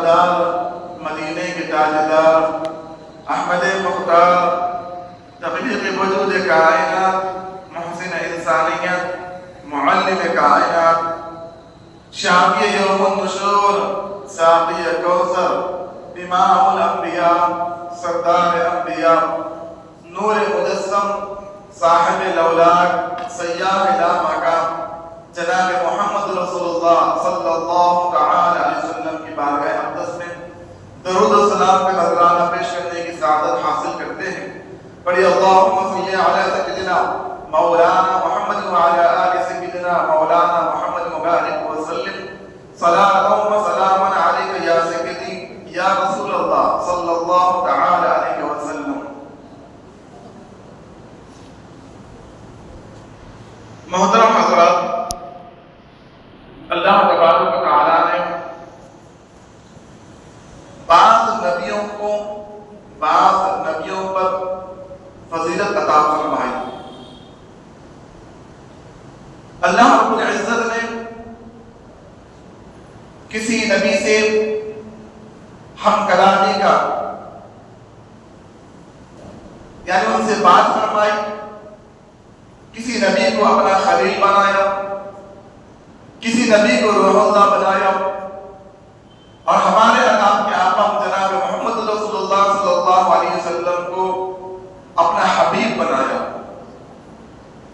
دار مدینے کے تاجدار احمد مختار تخلیق وجود کائنات محسن انسانیت معلم کائنات شافی یوم النشور ساقی کوثر امام الانبیاء سردار انبیاء نور مجسم صاحب الاولاق سیاح لا مقام جناب محمد رسول اللہ صلی اللہ تعالی علیہ وسلم کی بارگاہ اقدس میں درود و سلام کا نذرانہ پیش کرنے کی سعادت حاصل کرتے ہیں. پڑھیے اللہم صلی علی سیدنا مولانا محمد وعلی آل سیدنا مولانا محمد مبارک وسلم صلاۃ و سلام علیک یا سیدی یا رسول اللہ صلی اللہ تعالی علیہ وسلم. محترم حضرات، اللہ تبارک و تعالیٰ نے بعض نبیوں پر فضیلت عطا فرمائی. اللہ رب العزت نے کسی نبی سے ہم کلامی کا یعنی ان سے بات فرمائی، کسی نبی کو اپنا خلیل بنایا، کسی نبی کو روح اللہ بنایا، اور ہمارے اللہ کے آقا جناب محمد رسول اللہ صلی اللہ علیہ وسلم کو اپنا حبیب بنایا،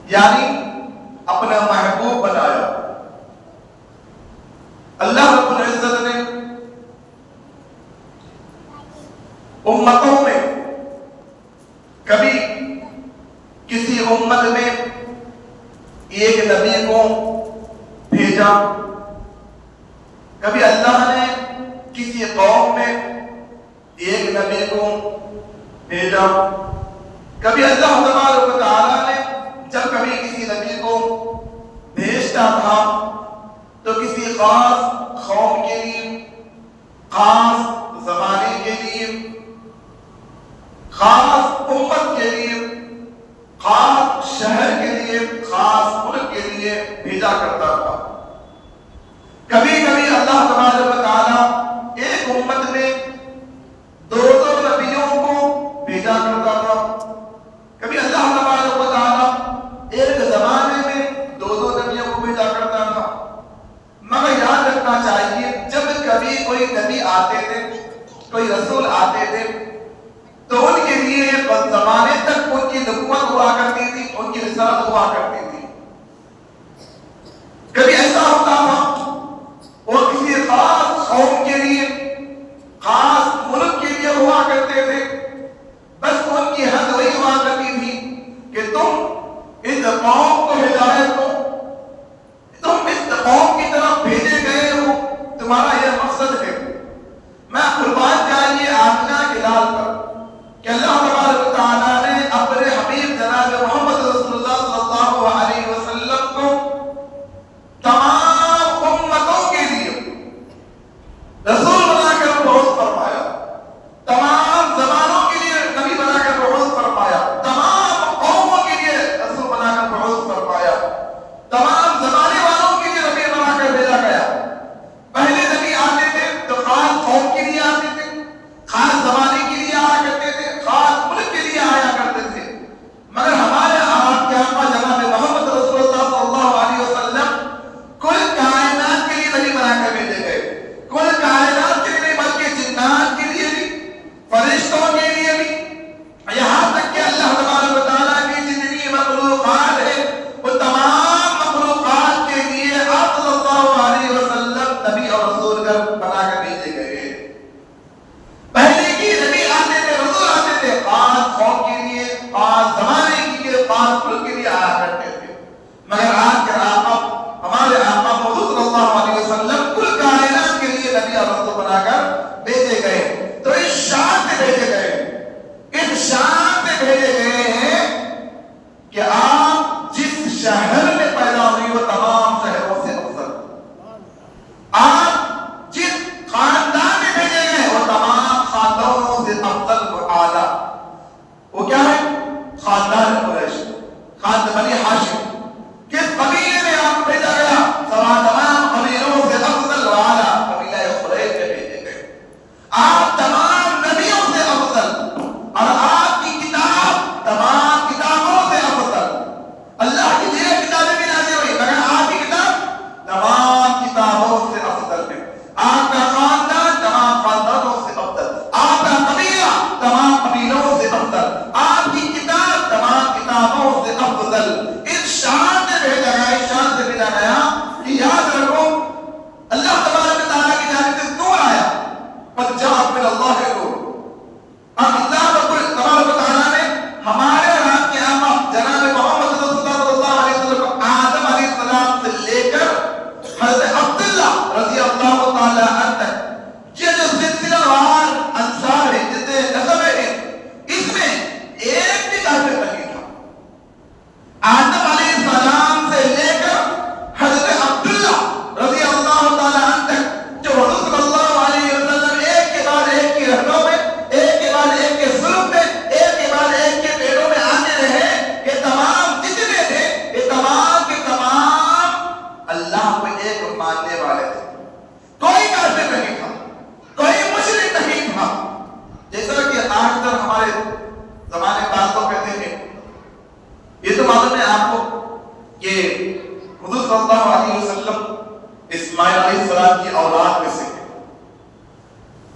یعنی اپنا محبوب بنایا. اللہ رب العزت نے امتوں میں کبھی کسی امت میں ایک نبی کو بھیجا، کبھی اللہ نے کسی قوم میں ایک نبی کو بھیجا، کبھی اللہ تبارک و تعالیٰ نے جب کبھی کسی نبی کو بھیجتا تھا تو کسی خاص قوم کے لیے، خاص زمانے کے لیے، خاص امت کے لیے، خاص شہر کے لیے، خاص ملک کے لیے بھیجا کرتا تھا. کبھی کبھی اللہ تبارک و تعالیٰ ایک امت میں دو نبیوں کو بھیجا کرتا تھا. کبھی اللہ تبارک و تعالیٰ ایک زمانے میں دو نبیوں کو بھیجا کرتا تھا. مگر یاد رکھنا چاہیے جب کبھی کوئی نبی آتے تھے، کوئی رسول آتے تھے، تو ان کے لیے زمانے تک ان کی نبوت ہوا کرتی تھی، ان کی رسالت ہوا کرتی تھی. کبھی ایسا ہوتا تھا وہ کسی خاص قوم کے لیے، خاص ملک کے لیے ہوا کرتے تھے، بس ان کی حد وہی ہوا کرتی تھی کہ تم اس قوم کو ہدایت دو، تم اس قوم کی طرف بھیجے گئے ہو، تمہارا یہ مقصد ہے. میں قربان جائیے آمنہ کے لال پر کہ اللہ تبارک و تعالیٰ نے اپنے حبیب جناب محمد رسول اللہ صلی اللہ علیہ وسلم کو تمام امتوں کے لیے رسول بنا کر مبعوث فرمایا، تمام زمانوں کے لیے نبی بنا کر مبعوث فرمایا، تمام قوموں کے لیے رسول بنا کر مبعوث فرمایا، تمام زمانے والوں کے لیے نبی بنا کر بھیجا گیا. پہلے نبی آتے تھے تو خاص قوم کے لیے آتے تھے، خاص زمانے کے لیے آیا کرتے تھے، خاص ملک کے لیے آیا کرتے تھے. مگر ہمارے آپ کے آقا جناب محمد رسول اللہ صلی اللہ علیہ وسلم کل کائنات کے لیے نبی بنا کر بھیجے گئے، کل کائنات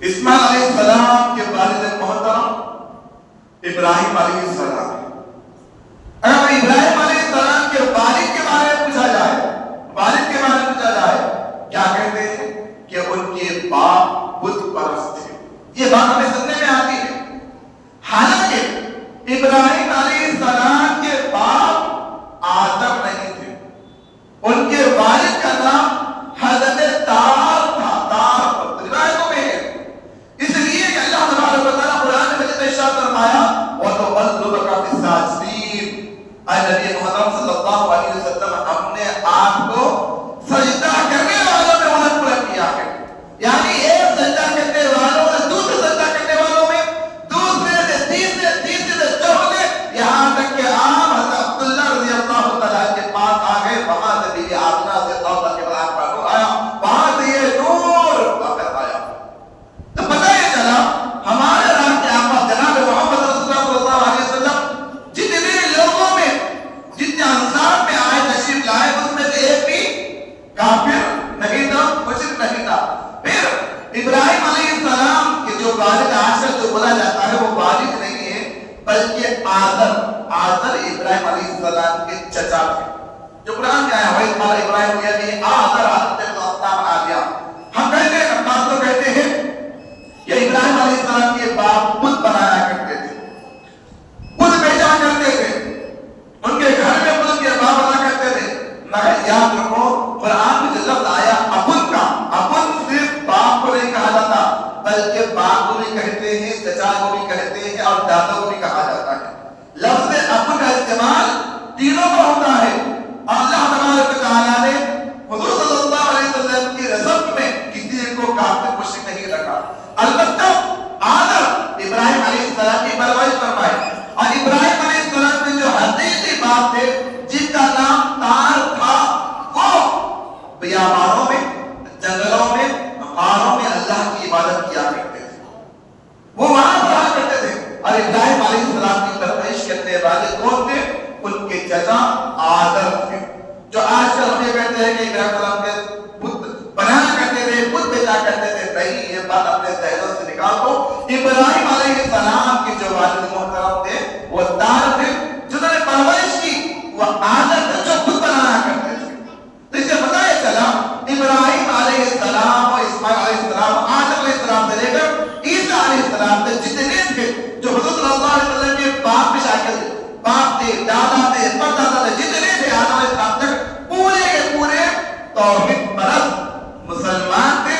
اسماعیل علیہ السلام کے والد محترم ابراہیم علیہ السلام. اگر ابراہیم علیہ السلام کے والد کے بارے میں پوچھا جائے کیا کہتے ہیں کہ ان کے باپ بت پرست تھے. یہ بات ہمیں سننے میں آتی ہے. حالانکہ ابراہیم علیہ السلام کے باپ آدم نہیں تھے. ان کے والد کا نام حضرت تار تھا. تار روایتوں میں ہے. اس لیے کہ اللہ تبارک و تعالیٰ قرآن میں جتنے ارشاد فرمایا وَتُقَلُّبَكَ فِي السَّاجِدِينَ، اے نبی محترم صلی اللہ علیہ وسلم ہم نے آپ کو سجدہ کرنے والوں میں الٹ پلٹ کیا ہے. یعنی ایک سجدہ کرنے والوں سے دوسرے سجدہ کرنے والوں میں، دوسرے سے تیسرے سے چوتھے، یہاں تک کہ آپ حضرت عبداللہ رضی اللہ تعالیٰ کے پاس آ گئے. وہاں سے بی بی آمنہ سے اللہ کے بعد پر نور آیا، وہاں سے یہ نور واپس آیا. تو پتہ یہ چلا ہمارے رب کے آقا جناب محمد رسول اللہ صلی اللہ علیہ وسلم جتنے لوگوں میں، جتنے انصار میں آئے تشریف لائے، اس میں سے ایک بھی کافر نہیں تھا، مشرک نہیں تھا. پھر ابراہیم علیہ السلام کے جو والد آشر جو بولا جاتا ہے وہ والد نہیں ہے بلکہ آذر ابراہیم علیہ السلام کے چچا تھے. جو قرآن میں آیا ہے ہمارا ابراہیم یہ آذر آ گیا. ہم کہتے ہیں بات تو کہتے ہیں کہ ابراہیم علیہ السلام کے باپ بت بنایا کرتے تھے، بت بیچا کرتے تھے. ان کے گھر میں بت کے باپ بنا کرتے تھے. مگر یاد رکھو قرآن میں جو لفظ آیا ابن کا، ابن صرف باپ کو نہیں کہا جاتا بلکہ باپ کو بھی کہتے ہیں، چچا کو بھی کہتے ہیں اور دادا کو بھی کہا جاتا ہے. لفظ ابن کا استعمال تینوں کا ہوتا ہے. اللہ تبارک و تعالیٰ نے حضور صلی اللہ علیہ وسلم کی رسم میں کسی کو کافر مشرک نہیں رکھا. البتہ آدم ابراہیم علیہ السلام کی پرورش فرمائے اور ابراہیم علیہ السلام کے جو حقیقی باپ تھے جن کا نام تار تھا، وہ بیابانوں میں، جنگلوں میں، غاروں میں اللہ کی عبادت کیا کرتے تھے. وہ وہاں رہا کرتے تھے. اور ابراہیم علیہ السلام کی پرورش کرنے والے کون تھے؟ ان کے چچا آدم تھے. جو آج کل ہم یہ کہتے ہیں کہ ابراہیم علیہ السلام کے بت بنایا کرتے تھے، بت بیچا کرتے تھے، نہیں، یہ بات اپنے ذہنوں سے نکال دو. ابراہیم علیہ السلام کے جو والد محترم تھے وہ تار تھے. جنہوں نے پرورش کی وہ آدم تھے جو بت بنایا کرتے تھے. تو اس سے پتہ یہ چلا ابراہیم علیہ السلام اور اسماعیل علیہ السلام، آدم علیہ السلام سے لے کر عیسیٰ علیہ السلام تک جتنے تھے جو حضور صلی اللہ علیہ وسلم کے باپ میں شاکر تھے، باپ تھے، دادا تھے، پردادا تھے، جتنے تھے آدم علیہ السلام تک پورے کے پورے توحید پرست مسلمان تھے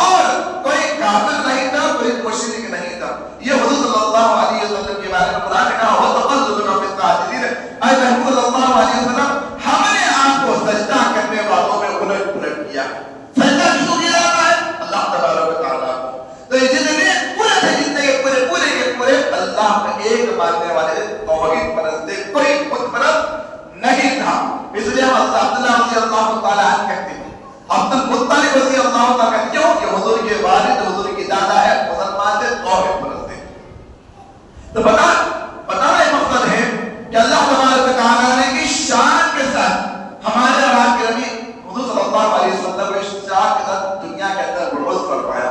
اور کوئی کافر نہیں تھا، کوئی مشرک نہیں تھا. یہ حضور صلی اللہ علیہ وسلم کے بارے میں قرآن نے کہا وَتَقَلُّبَكَ فِي السَّاجِدِينَ، اے محمود صلی اللہ علیہ وسلم ہم نے آپ کو سجدہ کرنے والوں میں الٹ پلٹ کیا. سجدہ کس کو کیا جاتا ہے؟ اللہ تبارک و تعالیٰ کو. تو یہ جتنے پورے تھے، جتنے کے پورے اللہ کا ایک ماننے والے توحید پرست تھے، کوئی بت پرست نہیں تھا. اس لیے ہم عبداللہ رضی اللہ تعالیٰ عنہ کہتے ہیں، عبد المطلب رضی اللہ تعالیٰ عنہ کیوں کہ حضور کے والد حضور کی دادا ہے، مسلمان تھے، توحید پرست تھے. تو بتانا یہ مقصد ہے کہ اللہ تبارک و تعالیٰ نے کی شان کے ساتھ ہمارے آپ کے نبی حضور صلی اللہ علیہ وسلم کے شان کے ساتھ دنیا کے اندر بروز فرمایا.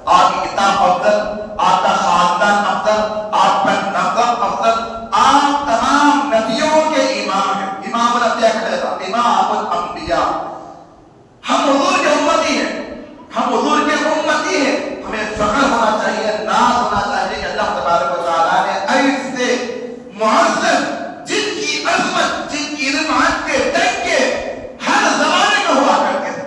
آپ کی کتاب افضل، آپ کا خاندان افضل، آپ کا نسب افضل، آپ تمام نبیوں کے امام ہیں. امام الانبیاء کہا جاتا ہے، امام الانبیاء. ہم حضور کے امتی ہیں، ہمیں فخر ہونا چاہیے، ناز ہونا چاہیے کہ اللہ تبارک و تعالیٰ نے ایسے معزز جن کی عظمت، جن کی رفعت کے ڈنکے ہر زمانے میں ہوا کرتے تھے،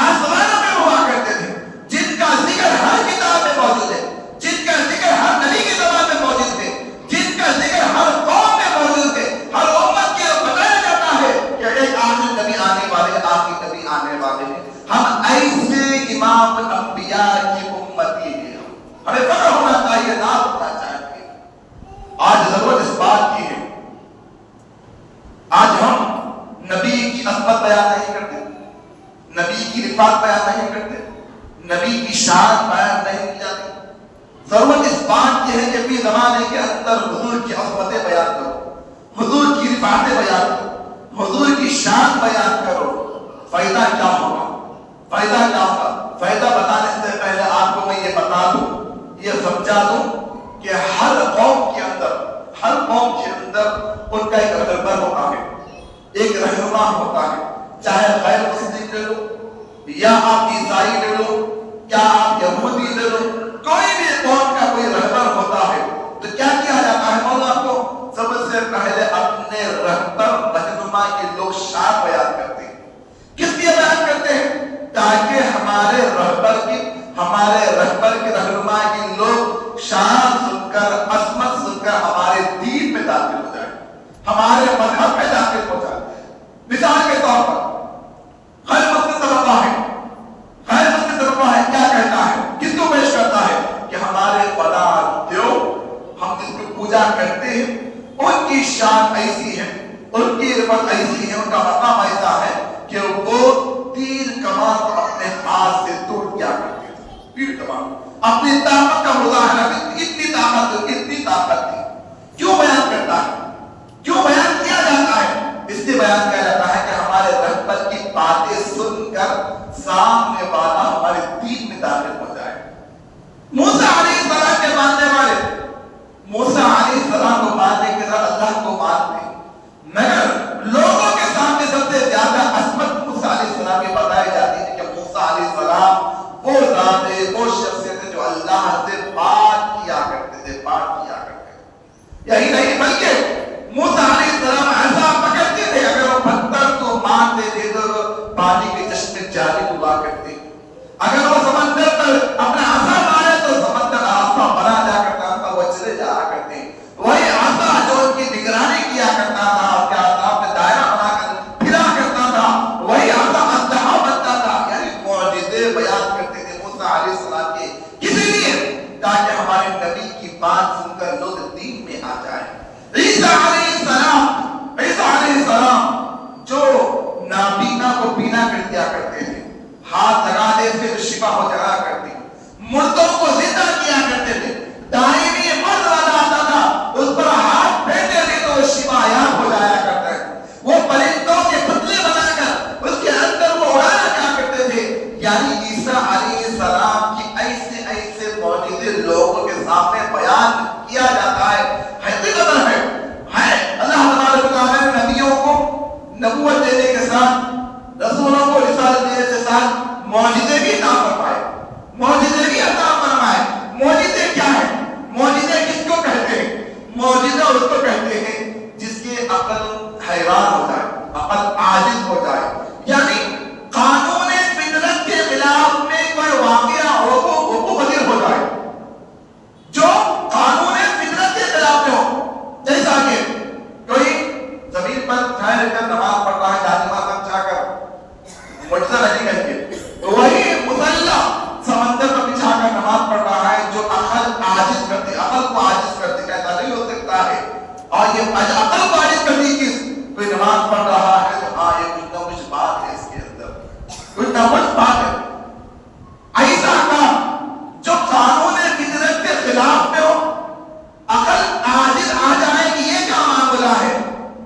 آسمانوں میں ہوا کرتے تھے، جن کا ذکر ہر کتاب میں موجود ہے، جن کا ذکر ہر نبی کی زبان میں موجود ہے، جن کا ذکر ہر قوم میں موجود ہے، ہر امت کے بتایا جاتا ہے کہ ایک آخری نبی آنے والے ہیں، آخری نبی آنے والے ہیں. ہم ایسے امام الانبیاء کی امتی ہیں. ہمیں فخر ہونا چاہیے، ناز ہونا چاہیے. آج ضرورت اس بات کی ہے، آج ہم نبی کی عظمت بیان نہیں کرتے، نبی کی رفعت بیان نہیں کرتے، نبی کی شان بیان نہیں کی جاتی. ضرورت اس بات کی ہے کہ اپنے زمانے کے اندر حضور کی عظمتیں بیان کرو، حضور کی رفعتیں بیان کرو، حضور کی شان بیان کرو. فائدہ کیا ہوگا؟ فائدہ بتانے سے پہلے آپ کو میں یہ بتا دوں، یہ سمجھا دوں کہ ہر قوم کے اندر ان کا ایک رہبر ہوتا ہے، ایک رہنما ہوتا ہے، چاہے غیر مسلم لے لو یا آپ عیسائی لے لو یا آپ یہودی لے لو، کوئی بھی قوم کا کوئی رہبر ہوتا ہے تو کیا کیا جاتا ہے مولا کو؟ سب سے پہلے اپنے رہبر رہنما کے لوگ شان بیان کرتے ہیں۔ کس لیے بیان کرتے ہیں؟ تاکہ ہمارے رہبر کے رہنما کے لوگ شان سن کر، عظمت سن کر ہمارے دین میں داخل ہو جائے، ہمارے مذہب میں داخل ہو جائے۔ مثال کے طور پر غیر مسلم طبقہ ہے، کیا کہتا ہے، کس کو پیش کرتا ہے کہ ہمارے فلاں دیو، ہم جس کو پوجا کرتے ہیں ان کی شان ایسی ہے، ان کی عزت ایسی ہے، ان کا مقام ایسا ہے کہ وہ تیر کمان کو اپنے ہاتھ سے توڑ کیا کرتے تھے، تیر کمان اپنی طاقت کا مظاہرہ، اتنی طاقت تھی۔ کیوں بیان کرتا ہے؟ کیوں بیان کیا جاتا ہے؟ اس لیے بیان کیا جاتا ہے کہ ہمارے رہبر کی باتیں سن کر سامنے والا ہمارے دین میں داخل ہو جائے۔ موسیٰ علیہ السلام کے ماننے والے، موسیٰ علیہ السلام کو ماننے کے ساتھ اللہ کو مانتے، مگر لوگوں کے سامنے سب سے زیادہ عظمت موسیٰ علیہ السلام کی بتائی جاتی ہے کہ موسیٰ علیہ السلام وہ ذات ہے، وہ شخصیت ہے جو اللہ سے بات کیا کرتے تھے۔ یہی نہیں بلکہ موسیٰ علیہ السلام ایسا پکڑتے تھے، اگر وہ پتھر کو مارتے تھے تو پانی کے چشمے جاری ہوا کرتے، اگر وہ سمندر پر اپنا عصا مارے تو سمندر آسا بنا جا کرتا تھا، وہ چلے جایا کرتے۔ وہی عصا جو ان کی نگرانی کیا کرتا تھا، ان کے عصا میں دائرہ بنا کر پھرا کرتا تھا، وہی عصا اسلحہ بنتا تھا۔ یعنی معجزے بیان کرتے تھے موسیٰ علیہ السلام کے، کسی لیے تاکہ ہمارے نبی کی بات سن کر لوگ دین میں آ جائیں۔ عیسیٰ علیہ السلام جو نابینا کو بینا کر دیا کرتے تھے، ہاتھ لگا دے پھر شفا ہو جایا کرتی، مردوں کو زندہ کیا کرتے تھے، دائمی مرد والا آتا تھا اس پر ہاتھ پھیرتے تھے تو شفا یاب ہو جایا کرتا ہے، وہ پرندوں کے پتلے بنا کر اس کے اندر وہ اڑایا کیا کرتے تھے۔ یعنی عیسیٰ علیہ السلام کی ایسے معجزے لوگوں کے سامنے بیان کیا جاتا ہے۔ حقیقت ہے اللہ تبارک و تعالیٰ نے نبیوں کو نبوت دینے کے ساتھ، رسولوں کو رسالت دینے کے ساتھ معجزے بھی عطا فرمائے، معجزے کیا ہے؟ معجزے کس کو کہتے ہیں؟ معجزہ اس کو کہتے ہیں جس کی عقل حیران ہو جائے، عقل عاجز ہو جائے، یعنی قانون فطرت کے خلاف میں کوئی واقعہ وقوع پذیر ہو جائے، جو قانون فطرت کے خلاف میں ہو، جیسا کہ کوئی زمین پر ٹھہر کر نماز پڑھ رہا ہے، جانماز سمجھا کر، معجزہ نہیں کہیں گے، وہی مسلح سمندر پر بچھا کر نماز پڑھ رہا ہے، جو عقل کو عاجز کرتی، کہتا نہیں ہو سکتا ہے۔ اور یہ عقل کو عاجز کرتی کس؟ کوئی نماز پڑھ رہا ہے تو ہاں یہ کچھ نہ کچھ بات ہے، اس کے اندر کچھ نہ کچھ بات ہے۔ ایسا کام جو قانون فطرت کے خلاف میں ہو، عقل عاجز آ جائے کہ یہ کیا معاملہ ہے،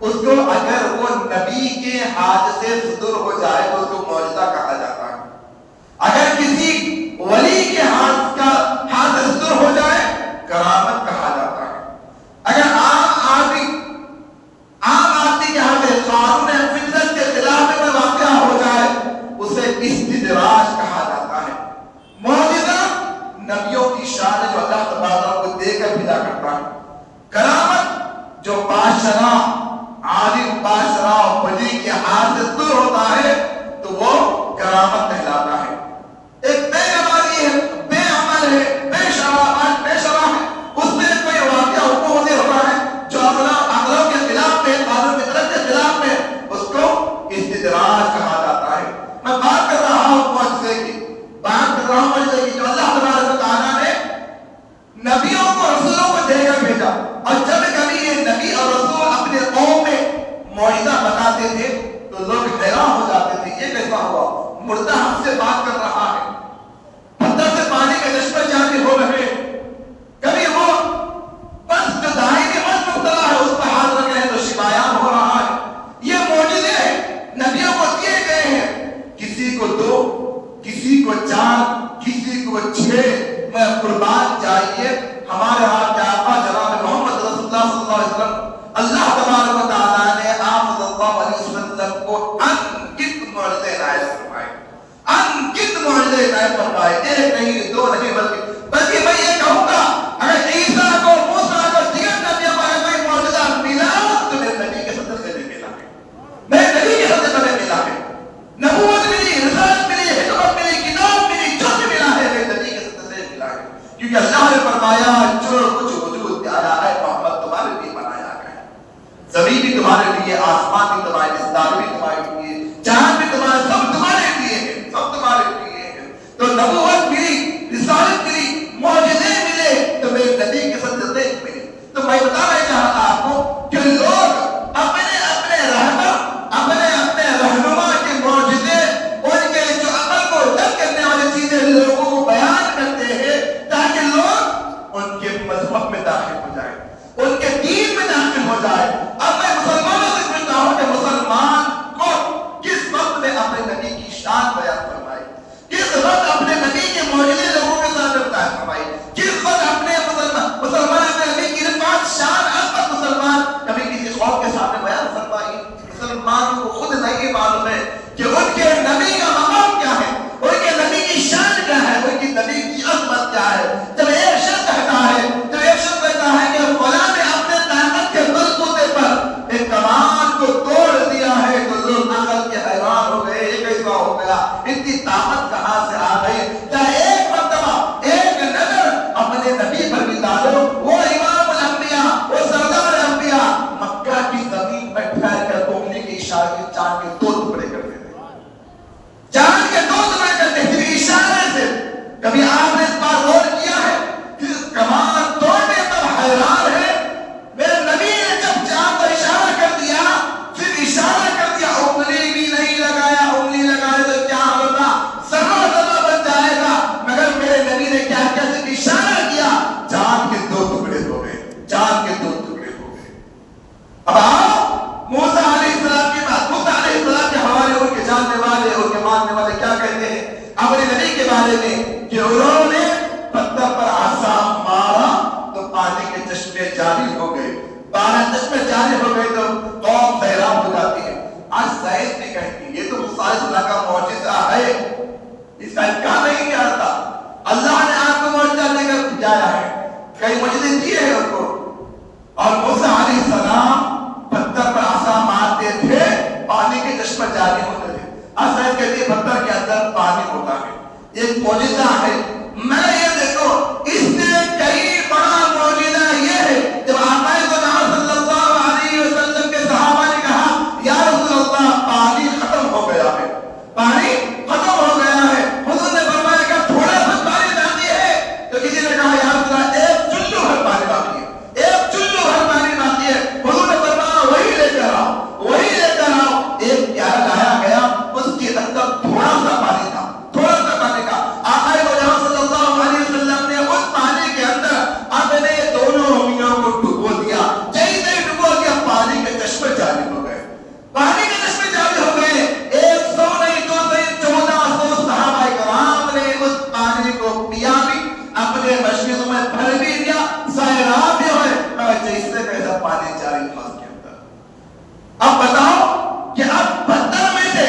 اس کو اگر وہ نبی کے ہاتھ سے صدور ہو جائے تو اس کو معجزہ کہا جاتا ہے۔ اگر کسی ولی کے ہاتھ سے صدور ہو جائے کرامت کہا جاتا ہے۔ اگر عام آدمی کے ہاتھ سے قانون فطرت کے خلاف میں کوئی واقعہ ہو جائے اسے استدراج کہا جاتا ہے۔ معجزہ نبیوں کی شان ہے جو اللہ تبارک کو دے کر بھیجا کرتا ہے۔ کرامت جو بادشاہ، عالم بادشاہ ولی کے ہاتھ سے صدور ہوتا ہے تو وہ کرامت کہلاتا ہے۔ ایک بے نمازی ہے، بے عمل ہے، بے شرع ہے، اس میں کوئی واقعہ وقوع نہیں ہوتا ہے جو عقلوں کے خلاف میں، قانون فطرت کے خلاف میں، اس کو استدراج کہا جاتا ہے۔ میں بات کر رہا ہوں معجزے کی، جو اللہ تبارک و تعالیٰ نے نبیوں کو، رسولوں کو دے کر بھیجا، اور جب کبھی یہ نبی اور رسول اپنے قربان جائیے ہمارے آپ کے آقا جناب محمد رسول اللہ صلی اللہ علیہ وسلم اللہ تبارک و تعالیٰ نے آپ صلی اللہ علیہ وسلم کو انگت معجزے عنایت فرمائے، انگت معجزے عنایت فرمائے، ایک نہیں دو نہیں بلکہ میں یہ کہوں گا اگر عیسیٰ کو موسیٰ کو دیگر نبیوں کو کوئی معجزہ ملا تو میرے نبی کے صدقے میں ملا ہے، میرے نبی کے صدقے میں ملا ہے، نبوت ملی، رسالت ملی، حکمت ملی، کتاب ملی، جو بھی ملا ہے میرے نبی کے صدقے سے ملا ہے، کیونکہ اللہ نے فرمایا جو کچھ وجود میں آیا ہے محمد تمہارے لیے بنایا گیا ہے، زمین بھی تمہارے لیے، آسمان بھی تمہارے لیے، ستارے بھی تمہارے لیے، چاند بھی تمہارے، سب تمہارے لیے ہیں، سب تمہارے لیے ہیں۔ تو نبوت ملی، رسالت ملی، معجزے ملے تو میرے نبی کے صدقے ملے۔ تو میں بتانا چاہتا آپ کو کہ لوگ اپنے اپنے رہبر، اپنے اپنے رہنما کے معجزے، ان کے جو عقل کو جذب کرنے والی چیزیں لوگوں کو بیان کرتے ہیں تاکہ لوگ ان کے مذہب میں داخل ہو جائیں، ان کے دین میں داخل ہو جائے۔ اب میں مسلمانوں سے پوچھتا ہوں کہ مسلمان کو کس وقت میں اپنے نبی کی شان بیان فرمائی، کس وقت اپنے نبی کے معجزے لوگوں کے سامنے بیان فرمائی، کس وقت اپنے مسلمان اپنے نبی کی رفعت شان عظمت مسلمان کبھی کسی قوم کے سامنے بیان فرمائی؟ مسلمان کو خود نہیں معلوم ہے کہ ان کے نبی کا مقام کیا ہے، ان کے نبی کی شان کیا ہے، ان کی نبی کی عظمت کیا ہے۔ جب ایک شخص کہتا ہے کہ فلاں نے اپنے طاقت کے بلبوتے پر ایک کمان کو توڑ دیا ہے تو لوگ عقل کے حیران ہو گئے، یہ کیسا ہو گیا، اتنی طاقت کہاں سے آ گئی؟ ایک مرتبہ ایک نظر اپنے نبی پر بھی ڈالو، وہ امام الانبیاء، وہ سردار انبیاء مکہ کی زمین پر ٹھہر کر انگلی کے اشارے سے چاند کے دو ٹکڑے کر دیتے، چاند کے دو ٹکڑے کرتے ہیں اشارے سے۔ کبھی آپ نے اس بات غور کیا ہے کہ کمان توڑنے پر حیران ہے؟ میرے نبی نے جب چاند پر اشارہ کر دیا، صرف اشارہ کر دیا، انگلی بھی نہیں لگایا، انگلی لگائے تو کیا ہوگا؟ ذرہ ذرہ بن جائے گا، مگر میرے نبی نے کیا کیا؟ صرف اشارہ کیا، چاند کے دو ٹکڑے ہو گئے، چاند کے دو ٹکڑے ہو گئے۔ اب آپ موسیٰ علیہ السلام کی بات، موسیٰ علیہ السلام کے حوالے ان کے جاننے والے، ان کے ماننے والے کیا کہتے ہیں اپنے نبی کے بارے میں کہ انہوں نے پتھر پر عصا مارا تو پانی کے چشمے جاری ہو گئے، 12 چشمے جاری ہو گئے تو قوم حیران ہو جاتی ہے۔ آج سائنس نے کہتی ہے یہ تو موسیٰ علیہ السلام کا معجزہ ہے، اس کا انکار نہیں کیا تھا، اللہ نے آپ کو معجزہ دے کر بھیجایا ہے، کئی معجزے دیے ہیں ان کو۔ اور موسیٰ علیہ السلام پتھر پر عصا مارتے تھے، پانی کے چشمے جاری ہوتے تھے۔ سائنس کہتی ہے پتھر کے اندر پانی ہوتا ہے، ایک معجزہ ہے۔ میں یہ دیکھو اس سے کئی بڑا معجزہ یہ ہے جب آقا صلی اللہ علیہ وسلم کے صحابہ نے کہا یا رسول اللہ پانی ختم ہو گیا ہے، پانی ختم ہو گیا ہے، حضور نے فرمایا کہ تھوڑا سا پانی باقی ہے، تو کسی نے کہا یا رسول اللہ ایک چلو بھر پانی باقی ہے، ایک چلو بھر پانی باقی ہے، حضور نے فرمایا وہی لے کر آؤ، وہی لے کر آؤ۔ ایک پیالہ لایا گیا، اس کے اندر تھوڑا سا پانی تھا، تھوڑا سا پانی کا۔ آقا صلی اللہ علیہ وسلم نے اس پانی کے اندر اپنے دونوں انگلیوں کو ڈبو دیا، جیسے ڈبو دیا پانی کے چشمے جاری ہو گئے، پانی کے چشمے جاری ہو گئے۔ 100 نہیں 200 نہیں 1400 صحابہ کرام نے اس پانی کو پیا بھی، اپنے مشکلوں میں بھر بھی دیا، سیراب بھی ہوئے، مگر جیسے کیسا پانی جاری تھا اس کے اندر۔ اب بتاؤ کہ اب پتھر میں سے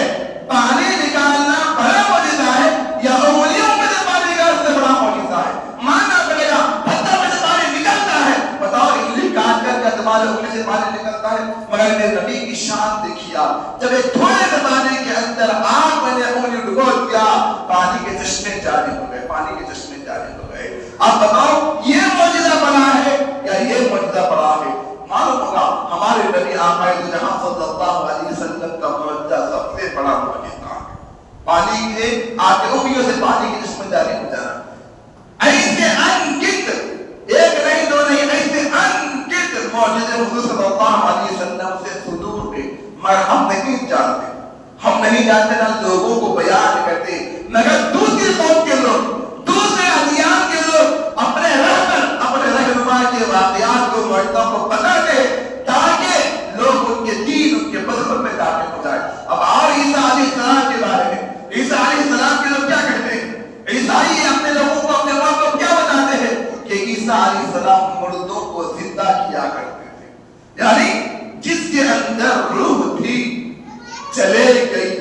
پانی نکالنا بڑا معجزہ ہے یا انگلیوں میں سے پانی نکالنے سے بڑا معجزہ ہے؟ ماننا پڑے گا پتھر میں سے پانی نکلتا ہے۔ بتاؤ انگلی کاٹ کر کے تمہارے انگلی سے پانی نکلتا ہے، مگر میرے نبی کی شان دیکھیے آپ، جب ایک تھوڑے سے پانی کے اندر آپ میں نے انگلی ڈبو دیا، پانی کے چشمے جاری ہو گئے، پانی کے چشمے جاری ہو گئے۔ اب بتاؤ یہ معجزہ بڑا ہے یا یہ معجزہ بڑا ہے؟ معلوم ہوگا ہمارے نبی آقا جہاں صلی اللہ علیہ وسلم کا معجزہ سب سے بڑا معجزہ ہے، پانی کے آگے انگلیوں سے پانی کے جسم جاری ہو جانا۔ ایسے انگت ایک نہیں دو نہیں، ایسے انگت معجزے حضور صلی اللہ علیہ وسلم سے صدور ہوئے، مگر ہم نہیں جانتے، ہم نہیں جانتے، نہ لوگوں کو بیان کرتے، مگر دوسری قوم کے لوگ، دوسرے ادیان کے لوگ اپنے رہبر، اپنے رہنما کے واقعات کو، معجزوں کو پکڑ کے تاکہ لوگ ان کے دین، ان کے مذہب میں داخل ہو جائے۔ اب اور عیسیٰ علیہ السلام کے بارے میں، عیسیٰ علیہ السلام کے لوگ کیا کہتے ہیں؟ عیسائی اپنے لوگوں کو، اپنے قوم کو کیا علیہ السلام مردوں کو زندہ کیا کرتے تھے، یعنی جس کے اندر روح تھی چلے گئی،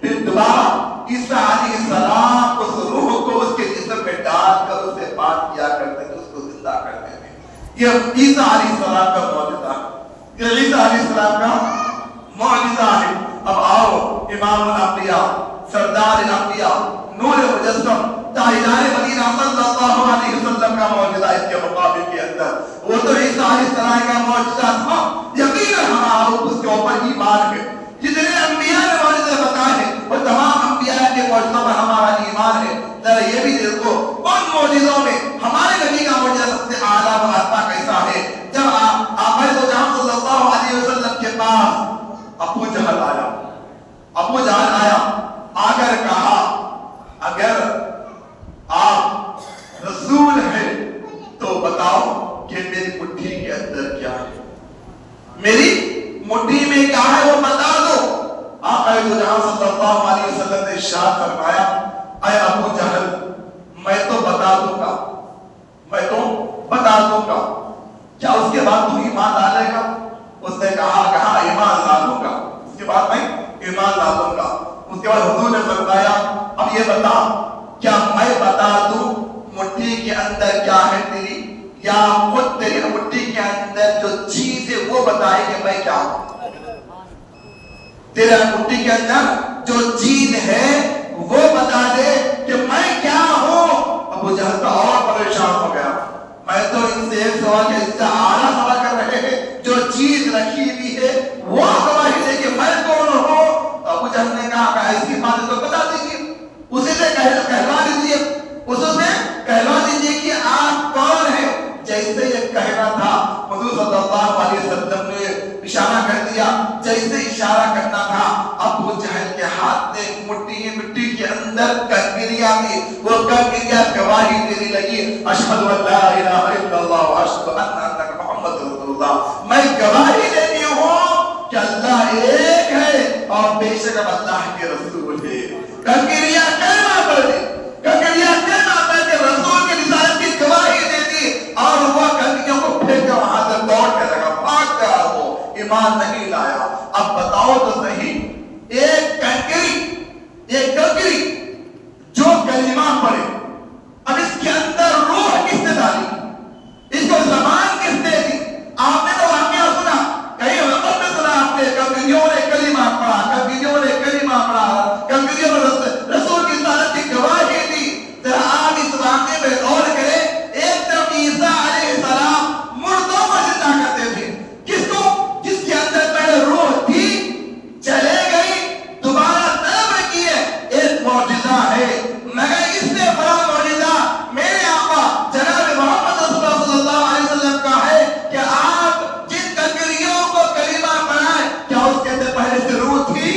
پھر دوبارہ عیسیٰ علیہ السلام اس روح کو اس کے جسم میں ڈال کر اسے بات کیا کرتے تھے، اس کو زندہ کرتے تھے۔ یہ عیسیٰ علیہ السلام کا معجزہ ہے، یہ عیسیٰ علیہ السلام کا معجزہ ہے۔ اب آؤ امام الانبیاء، سردار الانبیاء، نور مجسم، تاجدار مدینہ صلی اللہ علیہ وسلم کا معجزہ اس کے مقابل کے اندر، وہ تو عیسیٰ علیہ السلام کا معجزہ تھا، یقیناً ہمارا اس کے اوپر ایمان ہے۔ جتنے انبیاء نے معجزے بتائے ہیں وہ تمام انبیاء کے معجزوں پر ہمارا ایمان ہے۔ ذرا یہ بھی دیکھو ان معجزوں میں ہمارے نبی کا معجزہ سب سے اعلیٰ و اعلیٰ کیسا ہے؟ جب آپ صلی اللہ علیہ وسلم کے پاس ابو جہل آیا، ابو جہل آیا، آ کر کہا اگر آپ رسول ہیں تو بتاؤ کہ میری مٹھی کے اندر کیا ہے، میری مٹھی میں کیا ہے وہ بتا دو۔ آقا جہاں صلی اللہ علیہ وسلم نے ارشاد فرمایا اے ابو جہل میں تو بتا دوں گا، میں تو بتا دوں گا، کیا اس کے بعد تم ایمان ڈالے گا؟ اس نے کہا ایمان ڈالوں گا، اس کے بعد میں ایمان ڈالوں گا۔ اس کے بعد حضور نے فرمایا اب یہ بتا کیا میں بتا دوں مٹھی کے اندر کیا ہے تیری، یا خود تیری مٹھی کے اندر جو چیز ہے وہ بتائے کہ میں کیا ہوں؟ تیرا مٹھی کے اندر جو چیز ہے وہ بتا دے کہ میں کیا ہوں۔ ابو جہل تو اور پریشان ہو گیا، میں تو ان سے ایک سوال کا اس سے اعلیٰ سوال کر رہے ہیں، جو چیز رکھی ہوئی ہے وہ گواہی دے کہ میں کون ہوں۔ ابو جہل نے کہا کہ ایسی بات تو بتا دیجیے، اسے سے کہلوا دیجیے، اسے سے کہلوا دیجیے کہ آپ کون ہیں۔ جیسے یہ کہنا تھا حضور صلی اللہ علیہ وسلم نے اشارہ کر دیا، جیسے اشارہ کرنا تھا ابو جہل کے ہاتھ میں مٹی کے اندر کنکریاں تھی، وہ کنکریاں گواہی دینے لگی اشہد ان لا الہ الا اللہ واشہد ان محمد رسول اللہ، میں گواہی دیتی ہوں کہ اللہ ایک ہے اور بے شک اللہ کے رسول ہے۔ کنکریاں کلمہ پڑھتی، کنکریاں کلمہ پڑھ کے رسول کی رسالت کی گواہی دیتی، اور وہ کنکریوں کو پھینک کر وہاں سے دوڑ کے لگا، بھاگ گیا، وہ ایمان نہیں لایا۔ اب بتاؤ تو صحیح، ایک کنکری جو کلمہ پڑھے، اب اس کے اندر روح کس نے ڈالی، اس کو زبان کس نے دی؟ آپ نے تو واقعہ سنا، کہیں وقت میں سنا آپ نے، کنکریوں نے کلمہ پڑھا، کنکریوں نے کلمہ پڑھا، کنکریوں نے رسول کی رسالت کی گواہی دی۔ ذرا آپ اس واقعے میں غور کریں، ایک طرف عیسیٰ علیہ السلام مردوں کو زندہ کرتے تھے، کس کو؟ جس کے اندر پہلے روح تھی چلے گئی، دوبارہ طلب کیے، ایک معجزہ ہے، مگر اس سے بڑا معجزہ میرے آقا جناب محمد رسول اللہ صلی اللہ علیہ وسلم کا ہے کہ آپ جن کنکریوں کو کلمہ پڑھائیں، کیا اس کے اندر پہلے سے روح تھی؟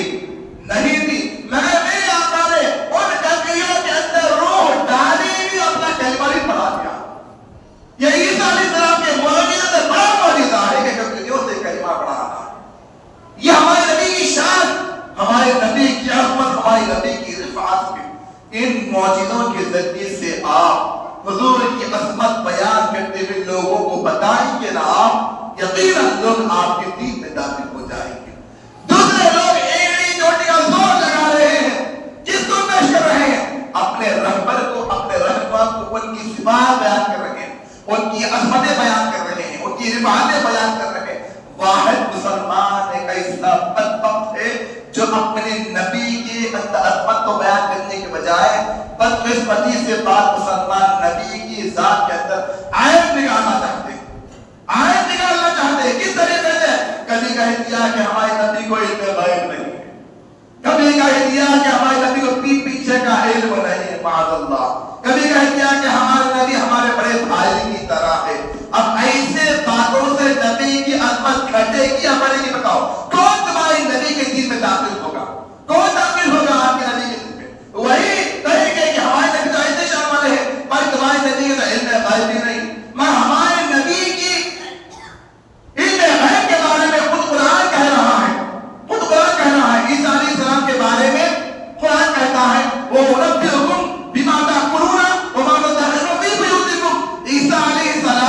نہیں تھی، مگر میرے آقا نے ان کنکریوں کے اندر روح ڈالی بھی، اپنا کلمہ بھی پڑھا دیا۔ یہ عیسیٰ علیہ السلام کے معجزے سے بڑا معجزہ ہے کہ کنکریوں سے کلمہ پڑھانا۔ یہ ہمارے نبی کی شان، ہمارے نبی کی عظمت، ہمارے نبی کی رفعت ہے۔ ان معجزوں کے ذریعے سے آپ حضور کی عظمت بیان کرتے ہوئے لوگوں کو بتائیں گے نا، آپ یقیناً لوگ آپ کے دین میں داخل ہو جائیں گے۔ دوسرے لوگ ایڑی چوٹی کا زور لگا رہے ہیں، جس کو پیش کر رہے ہیں اپنے رہبر کو، اپنے رہنما کو، ان کی صفات بیان کر رہے ہیں، ان کی عظمتیں بیان کر رہے ہیں، ان کی رفعتیں بیان کر رہے ہیں۔ واحد مسلمان ایک ایسا بدبخت ہے جو اپنے نبی کی عظمت کو بیان کرنے کے بجائے بدقسمتی سے بعض مسلمان نبی کی ذات کے اندر عیب نکالنا چاہتے ہیں، عیب نکالنا چاہتے ہیں۔ کس طریقے سے؟ کبھی کہہ دیا کہ ہمارے نبی کو علم غیب نہیں ہے، کبھی کہہ دیا کہ ہمارے نبی کو پیٹ پیچھے کا علم نہیں ہے، معاذ اللہ، کبھی کہہ دیا کہ ہمارے نبی ہمارے بڑے بھائی کی طرح ہے۔ اب ایسے باتوں سے نبی کی عظمت گھٹے گی یا بڑھے گی؟ بتاؤ کون تمہارے نبی کے دین میں داخل ہوگا؟ کون داخل ہوگا آپ کے نبی کے دین میں؟ وہی کہیں گے کہ ہمارے نبی تو ایسے شان والے ہیں، پر تمہارے نبی کا علم غیب بھی نہیں۔ میں ہمارے نبی کی علم غیب کے بارے میں خود قرآن کہہ رہا ہے، خود قرآن کہہ رہا ہے، عیسیٰ علیہ السلام کے بارے میں قرآن کہتا ہے وہ رب حکم بما تاکلون وما تدخرون فی بیوتکم۔ عیسیٰ علیہ السلام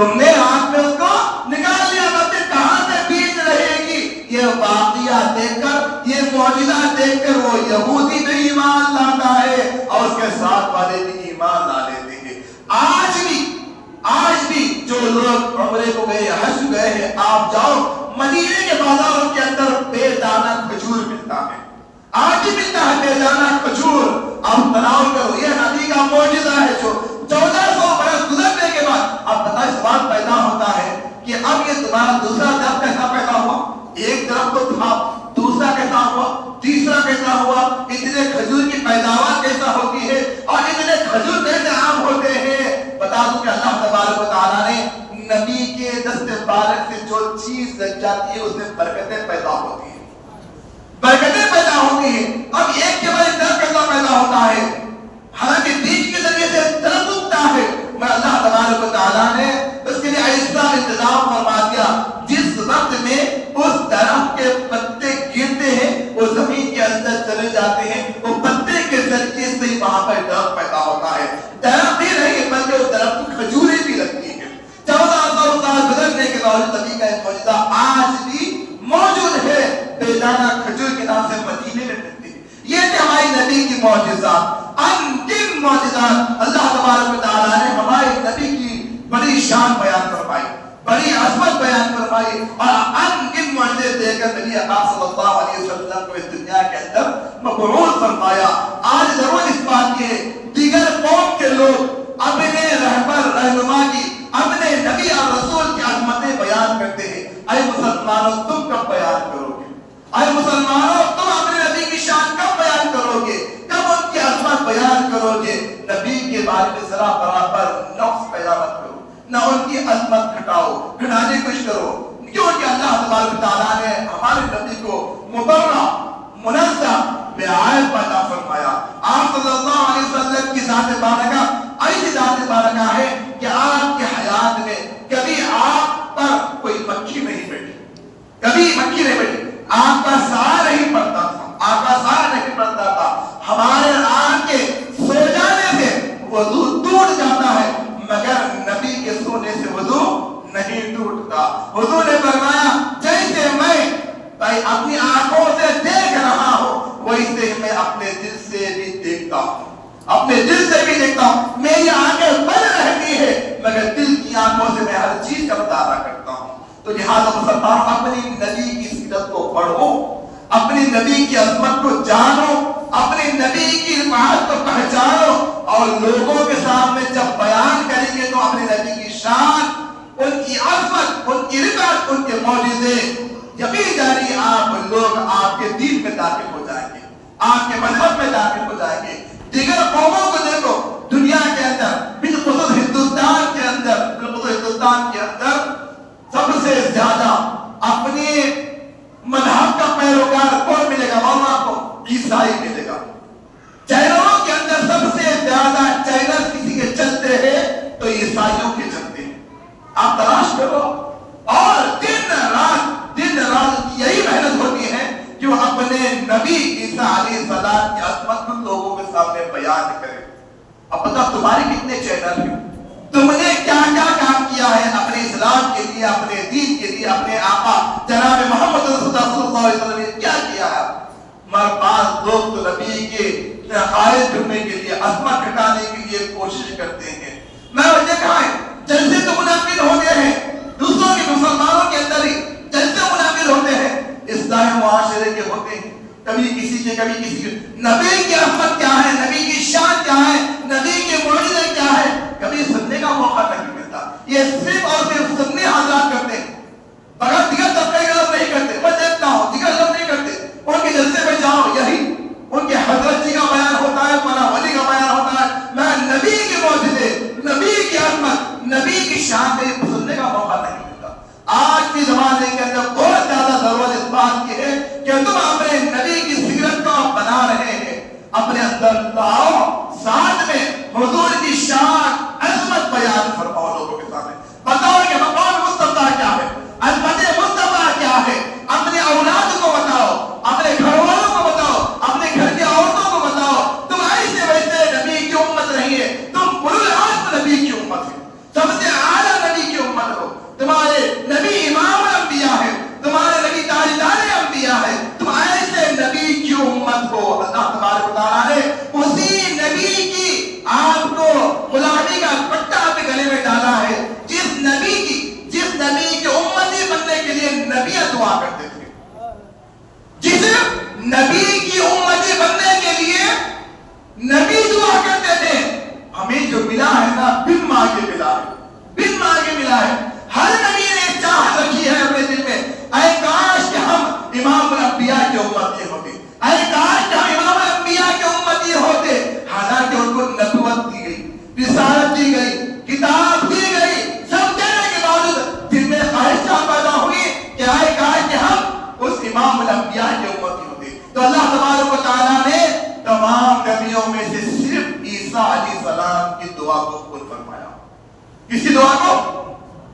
تم نے آنکھ میں اس کو نکال لیا، بچے کہاں سے بیج رہے گی؟ یہ واقعہ دیکھ کر، یہ معجزہ دیکھ کر وہ یہودی بھی ایمان لاتا ہے اور اس کے ساتھ والے بھی ایمان لا لیتے ہیں۔ آج بھی جو لوگ عمرے کو گئے، حج گئے ہیں، آپ جاؤ مدینے کے بازاروں کے اندر بے دانہ کھجور ملتا ہے، آج بھی ملتا ہے بے دانہ کھجور۔ آپ تناول کرو، یہ نبی کا معجزہ ہے جو 1400 برس گزرنے کے بعد اب پتہ سوال پیدا ہوتا ہے کہ اب یہ تمہارا دوسرا درخت کیسا پیدا ہوا؟ ایک درخت تو تھا، دوسرا کیسا ہوا، تیسرا کیسا ہوا؟ اتنے کھجور کی پیداوار کیسا ہوتی ہے اور اتنے کھجور کیسے عام ہوتے ہیں؟ بتا دوں کہ اللہ تبارک و تعالیٰ نے نبی کے دست مبارک سے جو چیز لگ جاتی ہے اس میں برکتیں پیدا ہوتی ہیں، برکتیں پیدا ہوتی ہیں۔ اب ایک کے بعد درخت کیسا پیدا ہوتا ہے؟ حالانکہ بیج کے ذریعے سے درخت اگتا ہے، مگر اللہ تبارک و تعالیٰ نے اس کے لیے ایسا انتظام فرما دیا، جس وقت میں اس درخت کے پتے گرتے ہیں وہ زمین کے اندر چلے جاتے ہیں، وہ پتے کے ذریعے سے ہی وہاں پر درخت پیدا ہوتا ہے۔ درخت ہی نہیں بلکہ اس درخت کو کھجوریں بھی لگتی ہیں۔ 1400 سال گزرنے کے باوجود نبی کا ایک معجزہ آج بھی موجود ہے، بے دانہ کھجور کے نام سے مدینے میں ملتی ہے۔ یہ تھے ہمارے نبی کی معجزات، انگن معجزات۔ اللہ تبارک و تعالیٰ نے ہمارے نبی کی بڑی شان بیان فرمائی، بڑی عظمت بیان فرمائی اور انگن معجزے دے کر نبی اکرم صلی اللہ علیہ وسلم کو اس دنیا کے اندر مبعوث فرمایا۔ آج ضرور اس بات کی ہے دیگر قوم کے لوگ اپنے رہبر رہنما کی، اپنے نبی اور رسول کی عظمتیں بیان کرتے ہیں۔ اے مسلمانوں تم کب بیان کرو گے؟ اے مسلمانوں تم اپنے نبی کی شان کب بیان کرو گے؟ کب ان کی عظمت بیان کرو گے؟ نبی کے بارے میں ذرا برابر نقص پیدا مت کرو، نہ ان کی عظمت گھٹاؤ، گھٹانے کی کوشش کرو، کیونکہ اللہ تبارک تعالیٰ نے ہمارے نبی کو مبرہ، منزہ، بے عیب پیدا فرمایا۔ آپ صلی اللہ علیہ وسلم کی ذات بارکہ ایسی ذات بارکہ ہے کہ آپ کی حیات میں کبھی آپ پر کوئی مکھی نہیں بیٹھی، کبھی مکھی نہیں بیٹھی، آپ کا سایہ نہیں پڑتا تھا، آپ کا سایہ نہیں پڑتا تھا۔ ہمارے آپ کے سو جانے سے وضو ٹوٹ جاتا ہے مگر نبی کے سونے سے وضو نہیں ٹوٹتا۔ حضور نے فرمایا جیسے میں اپنی آنکھوں سے دیکھ رہا ہوں ویسے میں اپنے دل سے بھی دیکھتا ہوں، اپنے دل سے بھی دیکھتا ہوں۔ میری آنکھیں بند رہتی ہے مگر دل کی آنکھوں سے میں ہر چیز کا مطالعہ کرتا ہوں۔ تو لہٰذا مسلمان اپنی نبی کی سیرت کو پڑھو، اپنی نبی کی عظمت کو جانو، اپنے نبی کی رفعت کو پہچانو اور لوگوں کے سامنے جب بیان کریں گے تو اپنے نبی کی شان، ان کی عظمت، ان کی رفعت، ان کے معجزے یقین جاری آپ لوگ آپ کے دین میں داخل ہو جائیں گے، آپ کے مذہب میں داخل ہو جائیں گے۔ دیگر قوموں کو دیکھو دنیا کے اندر، بالخصوص ہندوستان کے اندر سب سے زیادہ اپنے مذہب کا پیروکار کون ملے گا؟ مولانا کو عیسائی ملے گا۔ چینلوں کے اندر سب سے زیادہ چینل کسی کے چلتے ہیں تو عیسائیوں کے چلتے ہیں، آپ تلاش کرو۔ اور دن رات یہی محنت ہوتی ہے کہ وہ اپنے نبی عیسیٰ علیہ السلام کی عظمت کو لوگوں کے سامنے بیان کرے۔ اب بتا تمہارے کتنے چینل ہیں، تم نے کیا کیا کام کیا ہے اپنے اسلام کے لیے، اپنے دین کے لیے، اپنے آقا جناب محمد رسول اللہ صلی اللہ علیہ وسلم نے کیا کیا ہے؟ ہمارے پاس لوگ تو نبی کے عقائد ڈھونڈنے کے لیے، عظمت گھٹانے کے لیے کوشش کرتے ہیں۔ میں وجہ کہاں ہے؟ جلسے تو منعقد ہوتے ہیں دوسروں کے مسلمانوں کے اندر ہی جلسے منعقد ہوتے ہیں، اصلاح معاشرے کے ہوتے ہیں، کبھی کسی کے کبھی کسی کے۔ نبی کی عظمت کیا ہے، نبی کی شان کیا ہے، نبی کے معجزے کیا ہے، کبھی سننے کا موقع نہیں ملتا۔ یہ صرف اور صرف سننے حضرات کرتے ہیں، مگر دیگر طبقے کے لوگ نہیں کرتے۔ میں دیکھتا ہوں دیگر لوگ نہیں کرتے، ان کے جلسے میں جاؤ یہی ان کے حضرت جی کا بیان ہوتا ہے، مولانا ولی کا بیان ہوتا ہے، میں نبی کے معجزے، نبی کی عظمت، نبی کی شان میں سننے کا موقع نہیں ملتا۔ آج کے زمانے کے اندر بہت زیادہ ضرورت اس بات کی ہے کہ تم اپنے نبی کی سیرت کو بنا رہے ہیں، اپنے اندر لاؤ، ساتھ میں حضور کی شان، عظمت بیان فرماؤ لوگوں کے سامنے، بتاؤ کہ مقام مصطفیٰ کیا ہے، عظمت مصطفیٰ کیا ہے، اپنے اولاد کو بتاؤ، اپنے گھر والوں کو بتاؤ، اپنے گھر کی عورتوں کو بتاؤ، تم ایسے ویسے نبی کی امت نہیں ہے، تم اولو العزم نبی کی امت ہے، سب سے اعلیٰ نبی کی امت دعا کرتے تھے. جس نبی کی امتی بننے کے لیے نبی دعا کرتے تھے، ہمیں جو ملا ہے نا بن مانگے ملا ہے، بن مانگے ملا ہے. ہر نبی نے چاہت رکھی ہے اپنے دل میں، اے کاش کہ ہم امام الانبیاء کے امتی ہوتے، اے کاش کہ ہم امام الانبیاء کے امتی ہوتے. حالانکہ ان کو نبوت دی گئی، رسالت دی گئی، کتاب دی گئی، سب دینے کے باوجود دل میں خواہشہ پیدا ہوئی کہ اے کاش کہ ہم اس امام الانبیاء کے امتی ہوتے. تو اللہ تبارک و تعالیٰ نے تمام نبیوں میں سے صرف عیسیٰ علیہ السلام کی دعا کو قبول فرمایا. کس کی دعا کو؟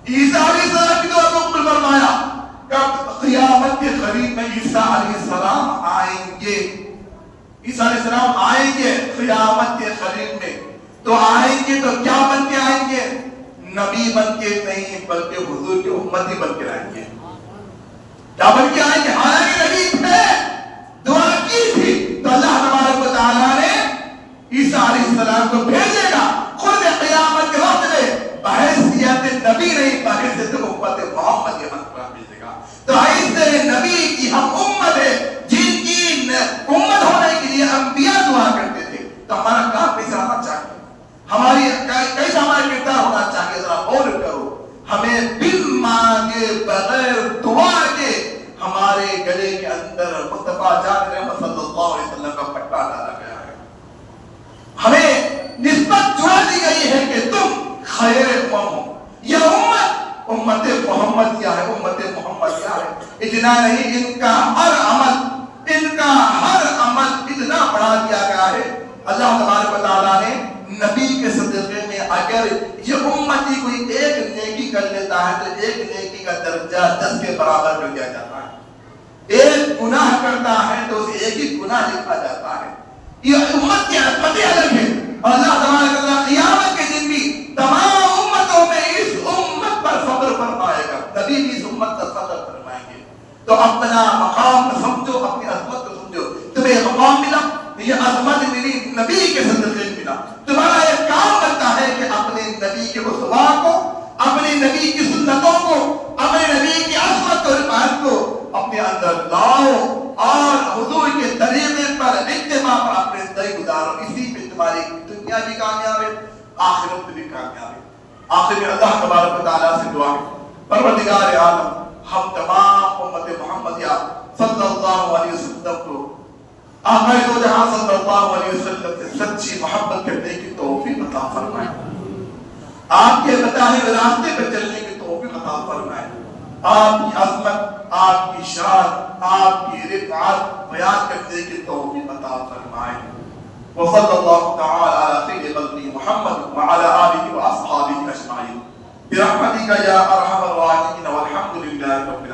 عیسیٰ علیہ السلام کی دعا کو قبول فرمایا. کب؟ قیامت کے قریب میں عیسیٰ علیہ السلام آئیں گے. عیسیٰ علیہ السلام آئیں گے قیامت کے قریب میں. تو آئیں گے تو کیا بن کے آئیں گے؟ نبی بن کے نہیں بلکہ حضور کے امتی بن کے آئیں گے. کیا بن کے آئیں گے؟ حالانکہ نبی تھے، دعا کی تھی. تو اللہ تبارک و تعالیٰ نے عیسیٰ علیہ السلام کو بھیجے گا خود قیامت کے وقت میں بحیثیت نبی نہیں بحیثیت امت محمد یہ منقرہ بھیجے گا. تو ایسے نبی کی ہم امت ہے جن کی امت ہونے کے لیے انبیاء دعا کرتے تھے. تو ہمارا کام کیسا ہونا چاہیے، ہماری کیسا ہمارا کردار ہونا چاہیے؟ ذرا غور کرو. ہمیں بن مانگے بغیر دعا کے ہمارے گلے کے اندر مصطفیٰ جان رحمت صلی اللہ علیہ وسلم کا پٹا ڈالا گیا ہے. ہمیں نسبت جڑا دی گئی ہے کہ تم خیر امم ہو. یہ امت محمد کیا ہے؟ امت محمد کیا ہے؟ اتنا نہیں، ان کا ہر عمل اتنا بڑھا دیا گیا ہے. اللہ تبارک و تعالیٰ نے نبی کے صدقے میں اگر یہ امتی کوئی ایک نیکی کر لیتا ہے تو ایک نیکی کا درجہ 10 کے برابر کر دیا جاتا ہے. ایک گناہ کرتا ہے تو اسے ایک ہی گناہ لکھا جاتا ہے. یہ امت کی عظمتیں الگ ہے. اور اللہ تبارک و تعالیٰ قیامت کے دن بھی تمام امتوں میں اس امت پر فخر فرمائے گا. نبی بھی اس امت پر فخر فرمائیں گے. تو اپنا مقام سمجھو، اپنی عظمت کو سمجھو. تمہیں مقام ملا، یہ عظمت ملی نبی کے صدقے ملا. تمہارا ایک کام بنتا ہے کہ اپنے نبی کے اسوا کو، اپنے نبی کی سنتوں کو، اپنے نبی کی عظمت اور رفعت کو اپنے اندر لاؤ اور حضور کے طریقے پر اتباع پر اپنے زندگی گزارو. اسی پہ تمہاری دنیا بھی کامیاب ہے، آخرت بھی کامیاب ہے. آخر میں اللہ تبارک و تعالیٰ سے دعا ہے، پروردگار عالم ہم تمام امت محمدیہ صلی اللہ علیہ وسلم کو آقا دو جہاں صلی اللہ علیہ وسلم سے سچی محبت کرنے کی توفیق عطا فرمائے. آپ کے بتائے ہوئے راستے پہ چلنے کی توفیق عطا فرمائے. آپ کی عظمت، آپ کی شان، آپ کی رفعت بیان کرنے کی توفیق عطا فرمائے. وصلی اللہ تعالی علی خیر خلقہ محمد وعلی آلہ واصحابہ اجمعین برحمتک یا ارحم الراحمین والحمد للہ رب